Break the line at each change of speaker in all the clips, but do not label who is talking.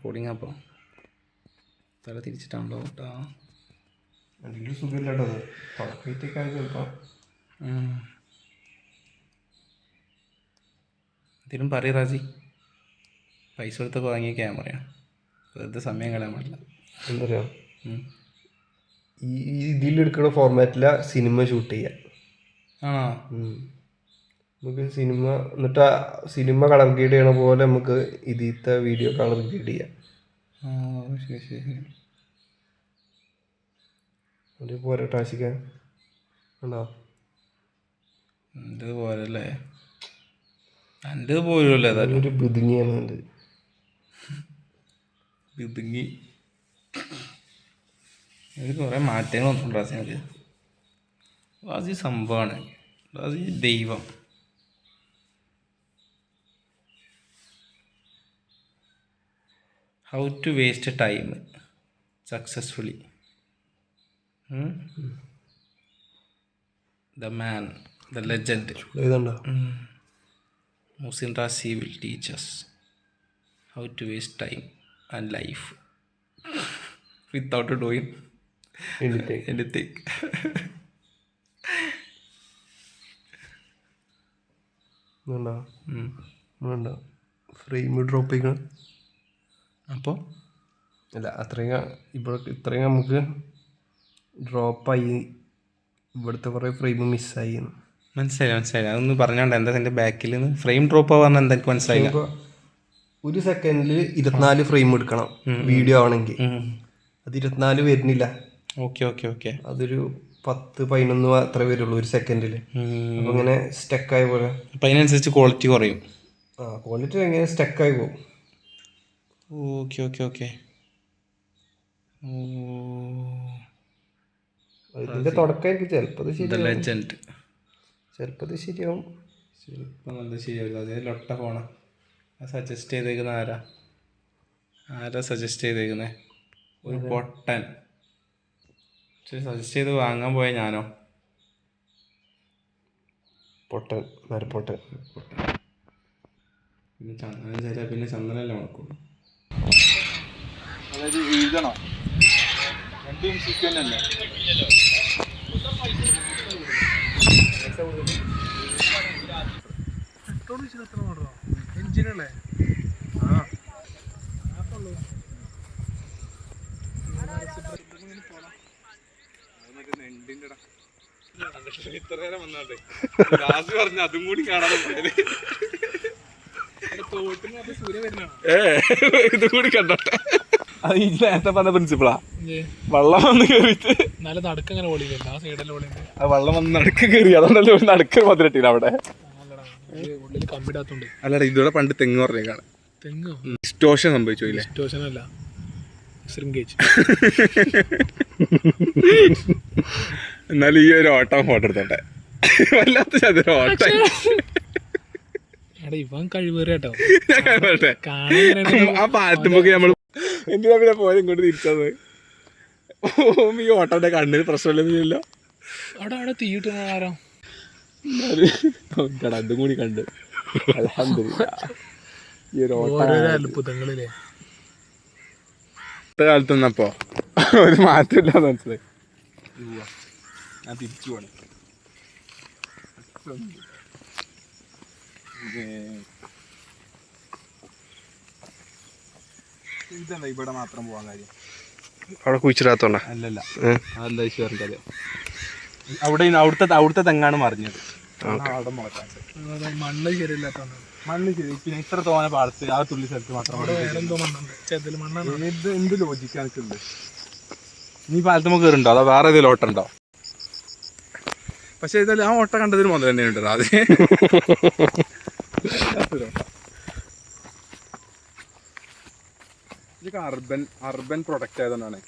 Recording അപ്പോൾ തല തിരിച്ചിട്ടാണല്ലോ കേട്ടോ.
വലിയ സുഖമില്ലാട്ടോ അത് തുടക്കത്തേക്കാണ് ചിലപ്പോൾ.
എന്തെങ്കിലും പറയും റാജി. പൈസ കൊടുത്തൊക്കെ വാങ്ങിയ ക്യാമറയാണ്, വെറുതെ സമയം കളയാൻ പാടില്ല.
എന്താ പറയുക, ഈ ഇതിലെടുക്കുന്ന ഫോർമാറ്റില സിനിമ ഷൂട്ട് ചെയ്യാം.
ആണോ?
നമുക്ക് സിനിമ എന്നിട്ട് ആ സിനിമ കളർ ഗ്രേഡ് ചെയ്യണ പോലെ നമുക്ക് ഇതിലത്തെ വീഡിയോ കളർ ഗ്രേഡ് ചെയ്യാം.
ശരി ശരി.
അത് പോരെ ടാശിക്കാൻ ഉണ്ടോ?
എൻ്റെ പോരല്ലേ, എൻ്റെ പോരല്ലേ. ഏതായാലും
ഒരു ബുദ്ധിങ്ങിയാണ് അത്.
ബുദ്ധിങ്ങി എനിക്ക് കുറേ മാറ്റങ്ങളൊന്നും റാസി. എനിക്ക് റാസി സംഭവമാണ്, റാസി ദൈവം. How to waste time successfully. The man, the legend.
ഇതുണ്ടോ?
Muhsin Razi will teach us how to waste time and life without doing anything.
ഇതുണ്ടോ ഫ്രെയിം ഡ്രോപ്പ് ചെയ്യണം.
അപ്പോൾ
അല്ല അത്രയും ഇവിടെ ഇത്രയും നമുക്ക് ഡ്രോപ്പായി, ഇവിടുത്തെ കുറേ ഫ്രെയിം മിസ്സായി.
മനസ്സിലായി. അതൊന്ന് പറഞ്ഞോണ്ട് എന്താ എൻ്റെ ബാക്കിൽ നിന്ന് ഫ്രെയിം ഡ്രോപ്പ് പറഞ്ഞാൽ എന്താ എനിക്ക് മനസ്സിലായില്ല.
ഒരു സെക്കൻഡിൽ 24 ഫ്രെയിം എടുക്കണം വീഡിയോ ആണെങ്കിൽ, അത് 24 വരുന്നില്ല.
ഓക്കെ.
അതൊരു 10-11 അത്ര വരുള്ളൂ ഒരു സെക്കൻഡിൽ. അപ്പം ഇങ്ങനെ സ്റ്റക്കായ പോലെ.
അപ്പം അതിനനുസരിച്ച് ക്വാളിറ്റി കുറയും.
ക്വാളിറ്റി എങ്ങനെ സ്റ്റക്കായി പോകും.
ഓക്കെ.
ഇതിൻ്റെ തുടക്കമായിരിക്കും ചിലപ്പോൾ ശരിയാവും.
ചിലപ്പോൾ നല്ല ശരിയാവില്ല. അതേ ലൊട്ട ഫോണാ സജസ്റ്റ് ചെയ്തേക്കുന്ന. ആരാ സജസ്റ്റ് ചെയ്തേക്കുന്നത്? ഒരു പൊട്ടൻ സജസ്റ്റ് ചെയ്ത് വാങ്ങാൻ പോയ ഞാനോ?
മരപ്പൊട്ടൻ.
പിന്നെ ചന്ദനല്ലേ മണക്കുള്ളൂ.
അതായത് എഴുതണോ? രണ്ടും ചിക്കൻ അല്ലേ? എഞ്ചിനല്ലേ? ഇത്ര നേരം വന്നാട്ടെ പറഞ്ഞ അതും കൂടി കാണാതെ ഇതും കൂടി കണ്ടോട്ടെ. അത് ഈ നേരത്തെ പറഞ്ഞ പ്രിൻസിപ്പളാ. വെള്ളം വന്ന് കേറിയിട്ട് ആ വെള്ളം വന്ന് നടുക്ക് കയറി. അതുകൊണ്ടല്ലേ ഒരു നടുക്ക് മധുരട്ടില്ല അവിടെ. അല്ലടാ ഇതോടെ പണ്ട് തെങ്ങ് പറഞ്ഞേക്കാണ്. ഡിസ്റ്റോഷൻ സംഭവിച്ചില്ലേ? എന്നാലും ഈ ഒരു ഓട്ടം ഫോട്ടോ എടുത്തോട്ടെ. വല്ലാത്ത ചതുര ഓട്ടം.
ഇവൻ കഴിവേറിയാട്ടോ.
ആ പാലത്തുമ്പോ നമ്മള് എന്തിനാ പിന്നെ പോയത് ഇങ്ങോട്ട് തിരിച്ചത്? ഈ ഓട്ടോന്റെ കണ്ണിന് പ്രശ്നമില്ലല്ലോ.
അവിടെ തീയിട്ട് ആരാ
അതും കൂടി കണ്ട് ഈ ഒരു
അത്ഭുതങ്ങളില്ലേ
കാലത്തുന്നപ്പോ ഒരു മാറ്റമില്ലാന്ന് മനസ്സിലായി. ഞാൻ തിരിച്ചു പോണേ. ഇതെന്താ ഇവിടെ മാത്രം പോവാൻ കാര്യം?
അവിടെ കുഴിച്ചിടാത്തോണ്ടാ?
അല്ലല്ല, അതെന്താ വിഷയം? അവിടുത്തെ തെങ്ങാണ് മറിഞ്ഞത്. അവിടെ മുളക്കാൻ
മണ്ണ് ശരിയില്ലാത്തോണ്ട്.
മണ്ണ് ശരി. പിന്നെ ഇത്ര തോനെ പാടത്ത് ആ തുള്ളി സ്ഥലത്ത് മാത്രം എന്ത് ലോജിക്കാണ് എനിക്കുണ്ട്. നീ പാലത്ത് നമുക്ക് കയറുണ്ടോ അതോ വേറെ ഏതെങ്കിലും ഓട്ടം ഉണ്ടോ? പക്ഷെ ഏതായാലും ആ ഓട്ടം കണ്ടതിന് മുതൽ തന്നെ ഉണ്ട് അത്. ഇതൊക്കെ അർബൻ പ്രൊഡക്റ്റ് ആയതുകൊണ്ടാണ്.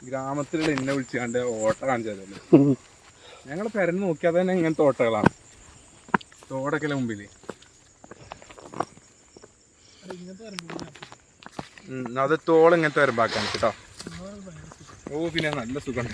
ഗ്രാമത്തിലുള്ള എന്നെ വിളിച്ചാണ്ട് ഓട്ട കാണിച്ചതല്ലേ. ഞങ്ങൾ പെരന്ന് നോക്കിയാൽ തന്നെ ഇങ്ങനത്തെ ഓട്ടകളാണ്. തോടൊക്കെ മുമ്പിൽ അത് തോൾ ഇങ്ങനത്തെ വരുമ്പാക്കാൻ കേട്ടോ. ഓ പിന്നെ നല്ല സുഖം.